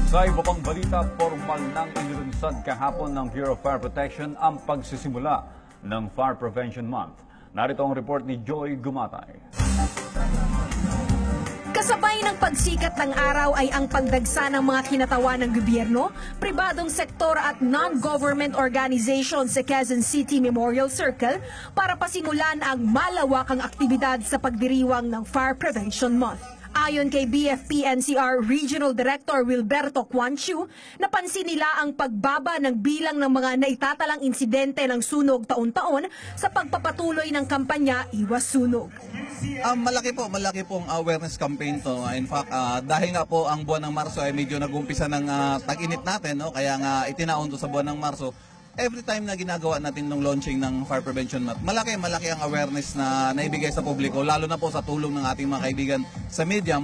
Sa iba pang balita, formal nang inilunsad kahapon ng Bureau of Fire Protection ang pagsisimula ng Fire Prevention Month. Narito ang report ni Joy Gumatay. Kasabay ng pagsikat ng araw ay ang pagdagsa ng mga kinatawan ng gobyerno, pribadong sektor at non-government organizations sa Quezon City Memorial Circle para pasimulan ang malawakang aktibidad sa pagdiriwang ng Fire Prevention Month. Ayon kay BFP-NCR Regional Director Wilberto Quanchu, napansin nila ang pagbaba ng bilang ng mga naitatalang insidente ng sunog taon-taon sa pagpapatuloy ng kampanya Iwas Sunog. Malaki pong awareness campaign to. In fact, dahil nga po ang buwan ng Marso ay medyo nag-umpisa ng tag-init natin, no? Kaya nga itinaon to sa buwan ng Marso. Every time na ginagawa natin ng launching ng Fire Prevention Month, malaki ang awareness na naibigay sa publiko, lalo na po sa tulong ng ating mga kaibigan sa media.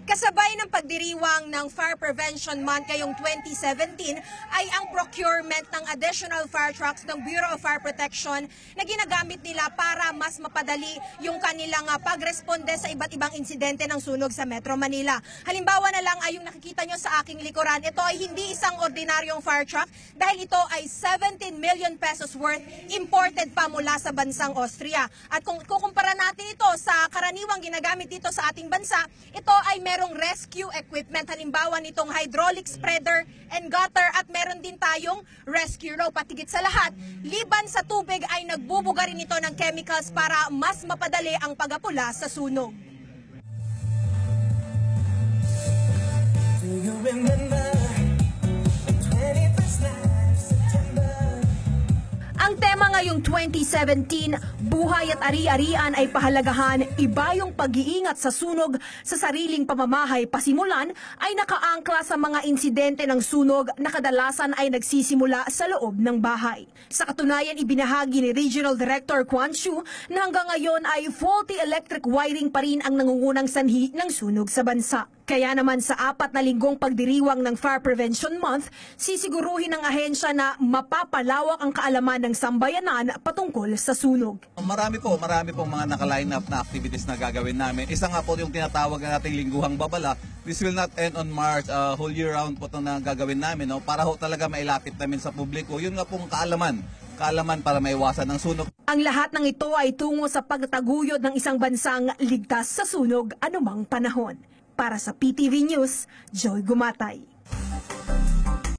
Kasabay ng pagdiriwang ng Fire Prevention Month ngayong 2017 ay ang procurement ng additional fire trucks ng Bureau of Fire Protection na ginagamit nila para mas mapadali yung kanilang pagresponde sa iba't ibang insidente ng sunog sa Metro Manila. Halimbawa na lang ay yung nakikita nyo sa aking likuran, ito ay hindi isang ordinaryong fire truck dahil ito ay 17 million pesos worth imported pa mula sa bansang Austria. At kung kukumpara natin ito sa karaniwang ginagamit dito sa ating bansa, ito ay merong rescue equipment, halimbawa nitong hydraulic spreader and gutter at meron din tayong rescue rope. At higit sa lahat, liban sa tubig ay nagbubuga rin ito ng chemicals para mas mapadali ang pag-apula sa sunog. Do you remember the 21st night of September? Ang tema ngayong 2017, buhay at ari-arian ay pahalagahan, iba yung pag-iingat sa sunog sa sariling pamamahay pasimulan ay nakaangkla sa mga insidente ng sunog na kadalasan ay nagsisimula sa loob ng bahay. Sa katunayan, ibinahagi ni Regional Director Quanchu na hanggang ngayon ay faulty electric wiring pa rin ang nangungunang sanhi ng sunog sa bansa. Kaya naman sa 4 na linggong pagdiriwang ng Fire Prevention Month, sisiguruhin ng ahensya na mapapalawak ang kaalaman ng sambayanan patungkol sa sunog. Marami pong mga naka-line up na activities na gagawin namin. Isa nga po yung tinatawag na nating lingguhang babala. This will not end on March, whole year round po ito na gagawin namin, no? Para ho talaga mailapit namin sa publiko. Yun nga pong kaalaman para maiwasan ng sunog. Ang lahat ng ito ay tungo sa pagtataguyod ng isang bansang ligtas sa sunog anumang panahon. Para sa PTV News, Joy Gumatay.